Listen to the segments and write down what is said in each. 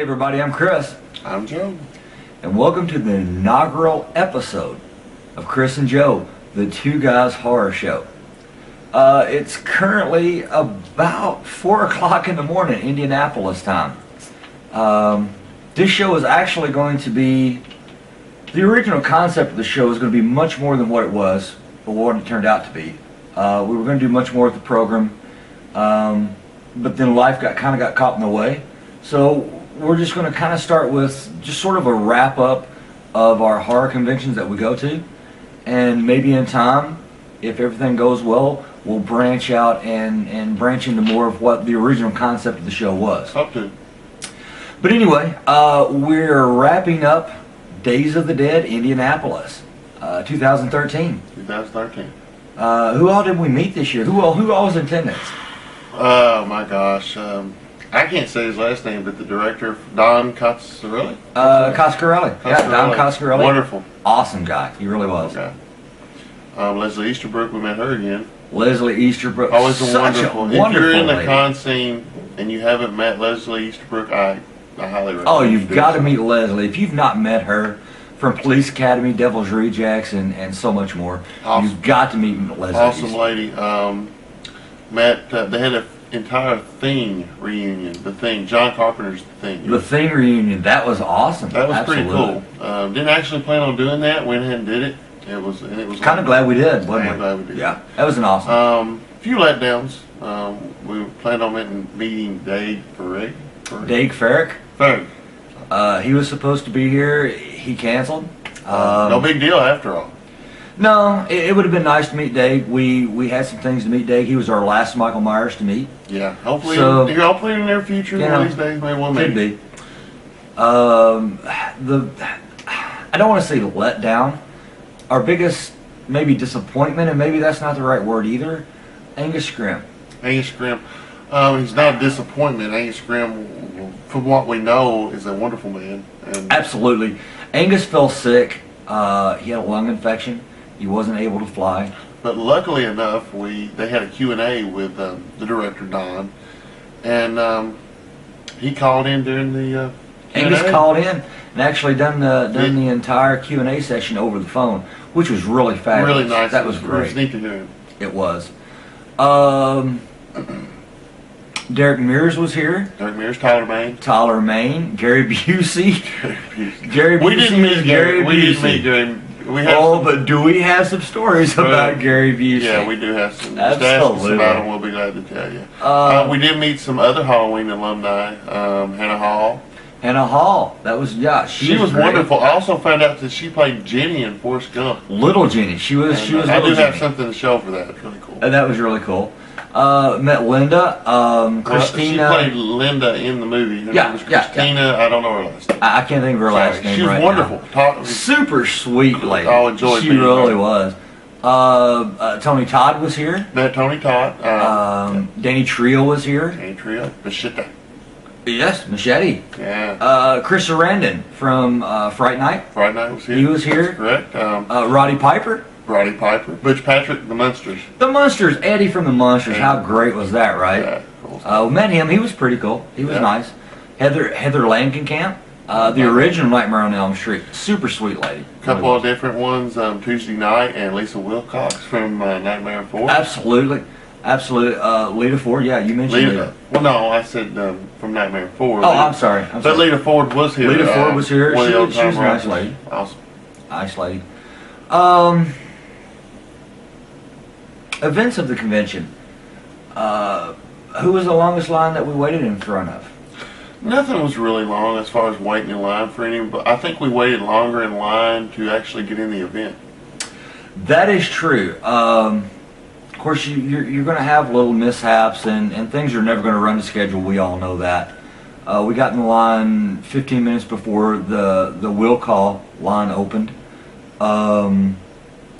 everybody, I'm Chris. I'm Joe. And welcome to the inaugural episode of Chris and Joe, the Two Guys Horror Show. It's currently about 4 o'clock in the morning, Indianapolis time. This show is actually going to be, the original concept of the show is going to be much more than what it was, or what it turned out to be. We were going to do much more with the program, but then life kind of got caught in the way. So we're just going to kind of start with just sort of a wrap up of our horror conventions that we go to, and maybe in time, if everything goes well, we'll branch out and branch into more of what the original concept of the show was. Up to. But anyway, we're wrapping up Days of the Dead, Indianapolis, 2013. 2013. Who all did we meet this year? Who all was in attendance? Oh my gosh. I can't say his last name, but the director, Don Coscarelli? Coscarelli. Yeah, Don Coscarelli. Wonderful. Awesome guy. He really was. Okay. Leslie Easterbrook, we met her again. Leslie Easterbrook. Always such wonderful. a wonderful If you're in the lady. con scene and you haven't met Leslie Easterbrook, I highly recommend. Oh, you've you got do to so. meet Leslie. If you've not met her, from Police Academy, Devil's Rejects, and so much more, Awesome. you've got to meet Leslie. Awesome lady. Met, they had an entire Thing reunion. The Thing, John Carpenter's The Thing. The Thing reunion, that was awesome. That was Absolutely. pretty cool. Didn't actually plan on doing that. Went ahead and did it. It was Kind of glad we did, wasn't I'm we? glad we did. Yeah, that was an awesome. A few letdowns. We planned on meeting Dave Farrig. Dave Farrick, Farrig. he was supposed to be here. He canceled. No big deal after all. No, it would have been nice to meet Dave. We had some things to meet Dave. He was our last Michael Myers to meet. Yeah, hopefully, So- hopefully in the near future, You one know, of these days, maybe we'll Could meet. be. I don't want to say let down. Our biggest maybe disappointment, and maybe that's not the right word either, Angus Scrimm. Angus Scrimm. He's not a disappointment. Angus Scrimm, from what we know, is a wonderful man. And Absolutely. Angus fell sick. He had a lung infection. He wasn't able to fly. But luckily enough, they had a Q&A with the director, Don, and he called in during the Angus Q&A. called in and actually done the entire Q&A session over the phone, which was really fabulous. Really nice. That was It was great. neat to hear him. It was. Derek Mears was here. Derek Mears, Tyler Maine. Tyler Maine, Gary Busey. Gary We Busey didn't is meet Gary. We didn't Busey. meet Gary. We have Oh, some- but do we have some stories about Gary Busey? Yeah, we do have some. Just ask us Absolutely. about them. We'll be glad to tell you. We did meet some other Halloween alumni. Hannah Hall. Hannah Hall. That was, yeah. She was great. wonderful. I also found out that she played Jenny in Forrest Gump. Little Jenny. She was I little do have Jenny. something to show for that. It's really cool. And that was really cool. Met Linda, Christina. She played Linda in the movie. Her Yeah, name was yeah, Christina. I don't know her last name. I can't think of her last name She was right wonderful. now. Super sweet lady. I enjoyed She meeting really her. was. Tony Todd was here. Met Tony Todd. Danny Trio was here. Danny Trio. Machete. Yes, Machete. Yeah. Chris Sarandon from Fright Night. Friday Night was here. He was here. That's correct. Roddy Piper. Roddy Piper. Butch Patrick, the Munsters. The Munsters. Eddie from the Munsters. Yeah. How great was that, right? Yeah, cool. We met him. He was pretty cool. He was Yeah. nice. Heather Langenkamp. The original Nightmare on Elm Street. Super sweet lady. A couple of different ones. Tuesday Night and Lisa Wilcox from Nightmare 4. Absolutely. Lita Ford, yeah, you mentioned Lita. Well, no, I said from Nightmare 4. Oh, I'm sorry. But Lita Ford was here. Lita Ford was here. one of the She was a old-time nice writers. lady. Awesome. Nice lady. Events of the convention. Who was the longest line that we waited in front of? Nothing was really long as far as waiting in line for any, but I think we waited longer in line to actually get in the event. That is true. Of course, you're going to have little mishaps, and things are never going to run to schedule. We all know that. We got in the line 15 minutes before the will call line opened.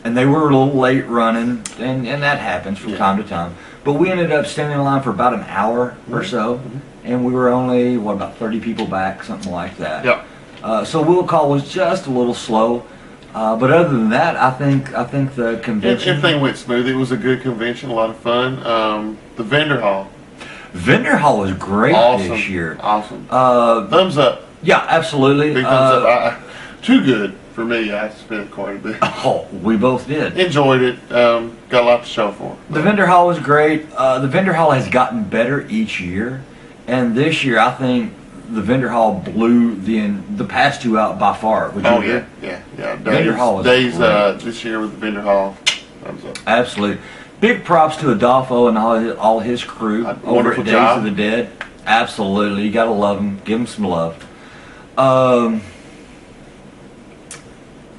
And they were a little late running, and that happens from time to time. But we ended up standing in line for about an hour or so, and we were only, about 30 people back, something like that. Yeah. So will call was just a little slow. But other than that, I think the convention. Everything went smooth. It was a good convention, a lot of fun. The vendor hall. Vendor Hall was great Awesome. this year. Awesome. Uh, Thumbs up. yeah, absolutely. Big thumbs up. Too good for me. I spent quite a bit. Oh, we both did. Enjoyed it. Got a lot to show for. The Vendor Hall was great. The Vendor Hall has gotten better each year, and this year I think the Vendor Hall blew the past two out by far. Would you Oh agree? yeah. Vendor Hall was Days great. this year with the Vendor Hall. Thumbs up. Absolutely. Big props to Adolfo and all his crew over Wonderful at Days job. of the Dead. Absolutely. You got to love them. Give them some love.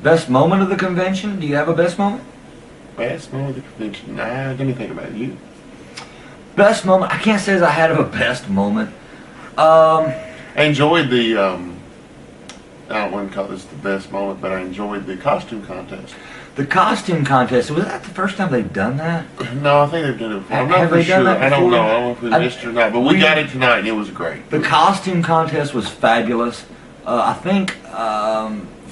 Best moment of the convention? Do you have a best moment? Best moment of the convention. Nah, let me think about you. Best moment? I can't say as I had a best moment. I enjoyed the. I don't want to call this the best moment, but I enjoyed the costume contest. The costume contest, was that the first time they've done that? No, I think they've done it before. I'm not Have for they done sure. that I don't before? know. I don't know if we missed it or not, but we got it tonight and it was great. The costume contest was fabulous. I think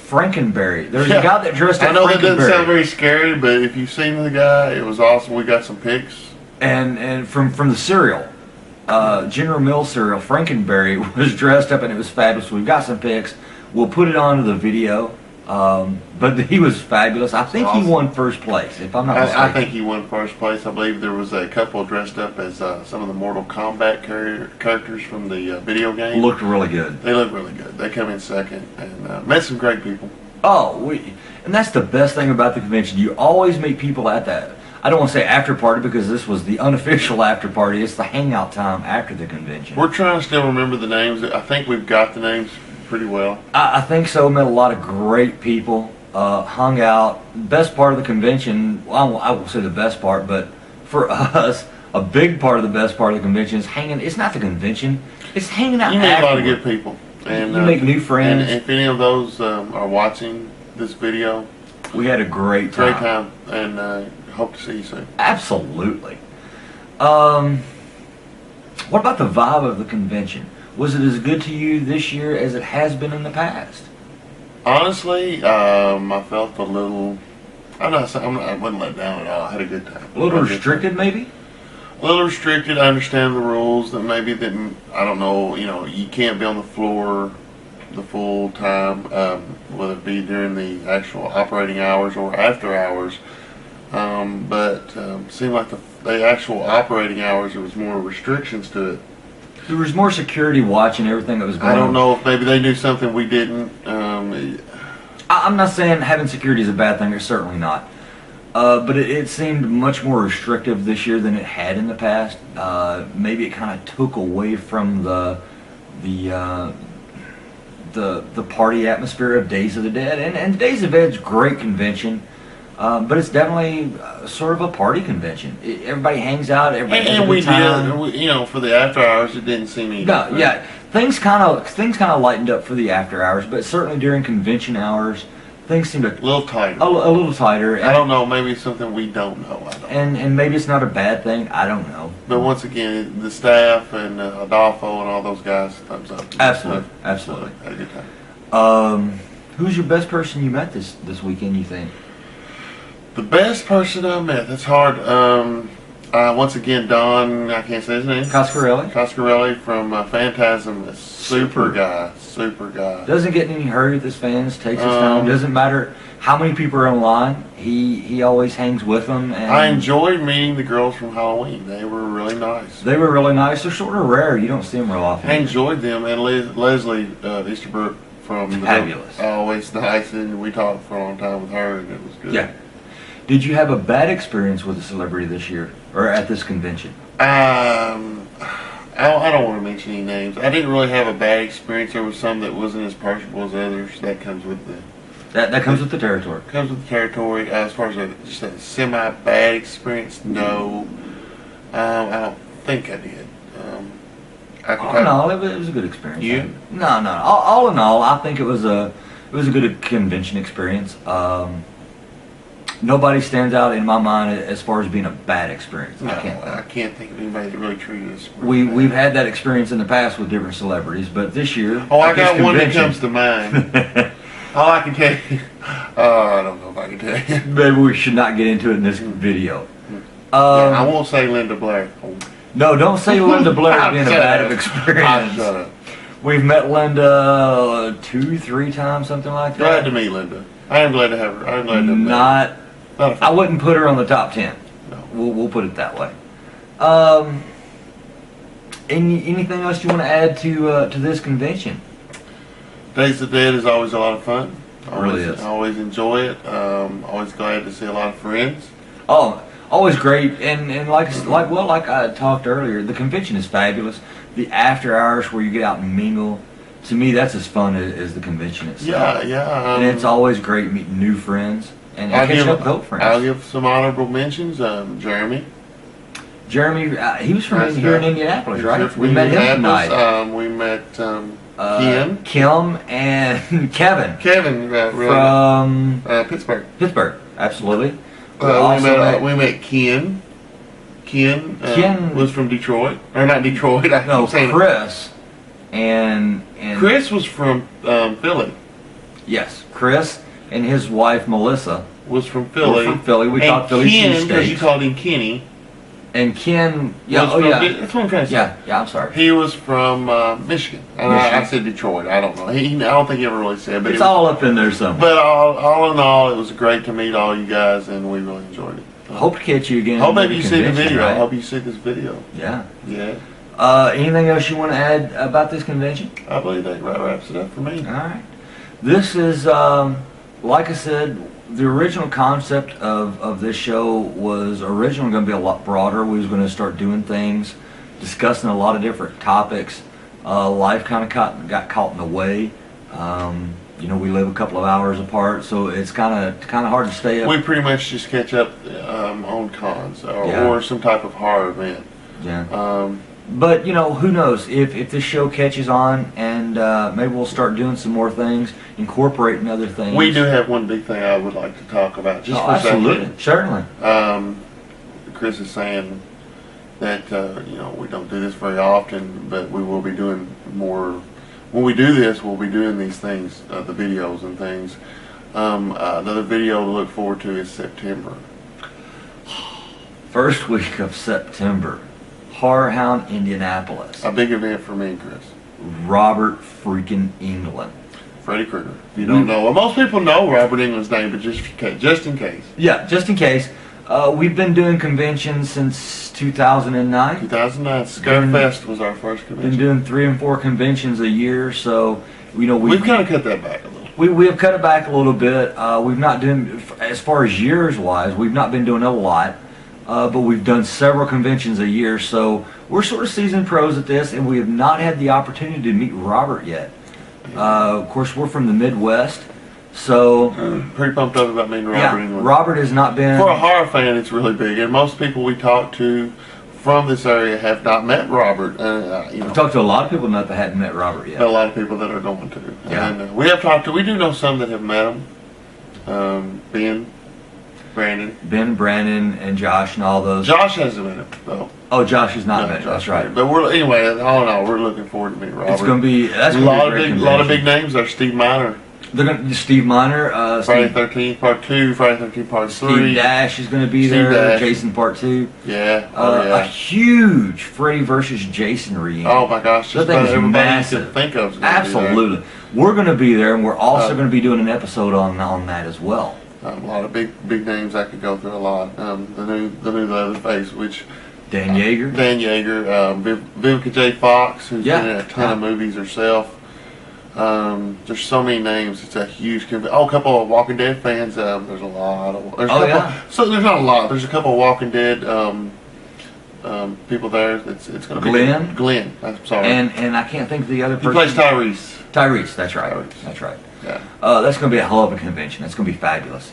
Frankenberry. There's a guy that dressed I as know that doesn't sound Frankenberry. very scary, but if you've seen the guy, it was awesome. We got some pics. And from the cereal, General Mills cereal, Frankenberry was dressed up and it was fabulous. We've got some pics. We'll put it onto the video. But he was fabulous. I think Awesome. he won first place, if I'm not mistaken. I think he won first place. I believe there was a couple dressed up as some of the Mortal Kombat characters from the video game. Looked really good. They look really good. They come in second and met some great people. And that's the best thing about the convention. You always meet people at that. I don't want to say after party because this was the unofficial after party. It's the hangout time after the convention. We're trying to still remember the names. I think we've got the names pretty well. I think so. Met a lot of great people. Hung out. Best part of the convention, well, I won't say the best part, but for us, a big part of the best part of the convention is hanging. It's not the convention. It's hanging out. You meet a lot of afterward. good people. And You make new friends. And if any of those are watching this video, We had a great time. great time, and hope to see you soon. Absolutely. What about the vibe of the convention? Was it as good to you this year as it has been in the past? Honestly, I felt a little. I wasn't let down at all. I had a good time. A little restricted, maybe? A little restricted. I understand the rules that maybe didn't. I don't know. You know, you can't be on the floor the full time, whether it be during the actual operating hours or after hours. But seemed like the actual operating hours, there was more restrictions to it. There was more security watching everything that was going on. I don't know if maybe they knew something we didn't. I'm not saying having security is a bad thing. It's certainly not. But it seemed much more restrictive this year than it had in the past. Maybe it kind of took away from the party atmosphere of Days of the Dead. And Days of the Dead's a great convention. But it's definitely sort of a party convention. Everybody hangs out. Everybody has a And good we time. did, you know, for the after hours, it didn't seem any No, different. yeah, things kind of lightened up for the after hours, but certainly during convention hours, things seemed A little tighter. a little tighter. I don't know, maybe it's something we don't know. I don't. And maybe it's not a bad thing. I don't know. But once again, the staff and Adolfo and all those guys, thumbs up. Absolutely, absolutely. Had a good time. Who's your best person you met this weekend? You think? The best person I met, that's hard. Once again, Don, I can't say his name. Coscarelli Coscarelli from Phantasm, super guy. doesn't get in any hurry with his fans. Takes his Um, time. Doesn't matter how many people are online. He always hangs with them. And I enjoyed meeting the girls from Halloween. They were really nice. They were really nice. They're sort of rare. You don't see them real often. I enjoyed them, and Leslie Easterbrook from the Fabulous. always nice, and we talked for a long time with her, and it was good. Yeah. Did you have a bad experience with a celebrity this year or at this convention? I don't want to mention any names. I didn't really have a bad experience. There was some that wasn't as personable as others. That comes with the That comes with the territory. territory. As far as just a semi bad experience, no. I don't think I did. All in all, it was a good experience. You? No. All in all, I think it was a good convention experience. Nobody stands out in my mind as far as being a bad experience. No, I I can't think of anybody that really treated us. We've had that experience in the past with different celebrities, but this year. Oh, I at this got one that convention- comes to mind. All I can tell you. I don't know if I can tell you. Maybe we should not get into it in this video. I won't say Linda Blair. No, don't say Linda Blair being a Shut bad up. experience. Shut up. We've met Linda 2-3 times, something like that. Glad to meet Linda. I am glad to have her. I'm glad to have met her. Not a I fan. wouldn't put her on the top 10. No. We'll put it that way. Anything else you want to add to this convention? Days of the Dead is always a lot of fun. Really is. I always enjoy it. Always glad to see a lot of friends. Oh, always great, and like I talked earlier, the convention is fabulous. The after hours where you get out and mingle, to me that's as fun as the convention itself. Yeah. And it's always great meeting new friends and catching up with old friends. I'll give some honorable mentions. Jeremy, he was from here in Indianapolis, right? We met him tonight. We met Ken, Kim, and Kevin. Kevin from Pittsburgh. Pittsburgh, absolutely. We met Ken. Ken was from Detroit, or not Detroit. No, Chris, and Chris was from Philly. Yes, Chris and his wife Melissa was from Philly. From Philly. We talked Philly cheesesteaks. Because you called him Kenny. And Ken, that's what I'm trying to say. Yeah, I'm sorry. He was from Michigan. And I said Detroit. I don't know. I don't think he ever really said. But it's all up in there somewhere. But all in all, it was great to meet all you guys, and we really enjoyed it. Hope to catch you again. Hope maybe you see the video. Right? I hope you see this video. Yeah. Yeah. Anything else you want to add about this convention? I believe that wraps it up for me. All right. This is, like I said, the original concept of this show was originally going to be a lot broader. We was going to start doing things, discussing a lot of different topics. Life kind of got caught in the way. We live a couple of hours apart, so it's kind of hard to stay up. We pretty much just catch up on cons or some type of horror event. Yeah. But who knows if this show catches on, and maybe we'll start doing some more things, incorporating other things. We do have one big thing I would like to talk about. Just for absolutely, a second. Certainly. Chris is saying that we don't do this very often, but we will be doing more. When we do this, we'll be doing these things, the videos and things. Another video to look forward to is September. First week of September. Horror Hound, Indianapolis. A big event for me, Chris. Robert freaking Englund. Freddy Krueger. If you don't know, well, most people know Robert Englund's name, but just in case. Yeah, just in case. We've been doing conventions since 2009. 2009. Scarefest was our first convention. Been doing 3 and 4 conventions a year, so we've kind of cut that back a little. We have cut it back a little bit. We've not doing, as far as years wise, we've not been doing a lot. But we've done several conventions a year, so we're sort of seasoned pros at this, and we have not had the opportunity to meet Robert yet. Of course, we're from the Midwest, so pretty pumped up about meeting Robert Englund. Robert has not been. For a horror fan, it's really big, and most people we talk to from this area have not met Robert. We've talked to a lot of people that hadn't met Robert yet. A lot of people that are going to. Yeah. And we do know some that have met him. Ben, Brandon, and Josh, and all those. Josh hasn't met him, though. Oh, Josh has not met him. That's right. But anyway, all in all, we're looking forward to meeting Robert. It's going to be a lot of big names there. Steve Miner. Steve Miner. Friday 13th Part 2, Friday 13th Part 3. Steve Dash is going to be there. Dash. Jason Part 2. Yeah. A huge Freddy versus Jason reunion. Oh my gosh! Just about everybody you can think of. Absolutely. We're going to be there, and we're also going to be doing an episode on that as well. A lot of big names I could go through a lot. The new Leatherface, which Dan Yeager, Vivica J. Fox, who's been in a ton of movies herself. There's so many names. It's a huge convention. A couple of Walking Dead fans. There's a lot of. So there's not a lot. There's a couple of Walking Dead people there. It's going to be Glenn. I'm sorry. And I can't think of the other person. He plays Tyrese. Tyrese. That's right. Tyrese. That's right. Yeah. That's going to be a hell of a convention. That's going to be fabulous.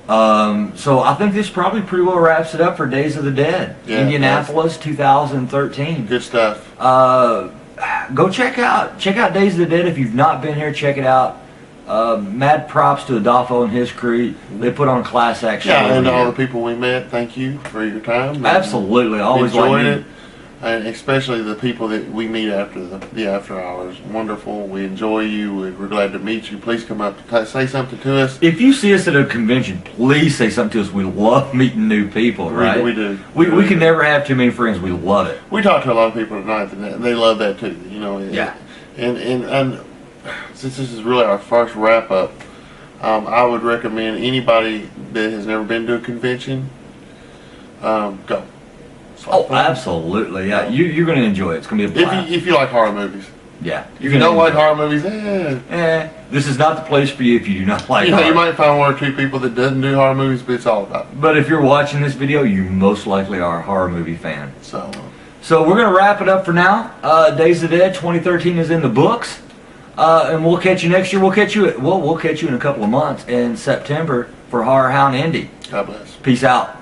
So I think this probably pretty well wraps it up for Days of the Dead. Yeah, Indianapolis, 2013. Good stuff. Go check out Days of the Dead if you've not been here. Check it out. Mad props to Adolfo and his crew. They put on a class action. Yeah, and all the people we met. Thank you for your time. Absolutely, always enjoyed it. and especially the people that we meet after the after hours. Wonderful. We enjoy you. We're glad to meet you. Please come up, say something to us. If you see us at a convention, please say something to us. We love meeting new people, right? We do. We can never have too many friends. We love it. We talked to a lot of people tonight, and they love that too. You know. Yeah. And since this is really our first wrap up, I would recommend anybody that has never been to a convention, go. Oh, absolutely. Yeah, you're going to enjoy it. It's going to be a blast. If you like horror movies. Yeah. If you don't like horror movies, this is not the place for you if you do not like you know, horror. you might find one or two people that doesn't do horror movies, but it's all about it. But if you're watching this video, you most likely are a horror movie fan. So we're going to wrap it up for now. Days of the Dead 2013 is in the books. And we'll catch you next year. We'll catch you in a couple of months in September for Horror Hound Indy. God bless. Peace out.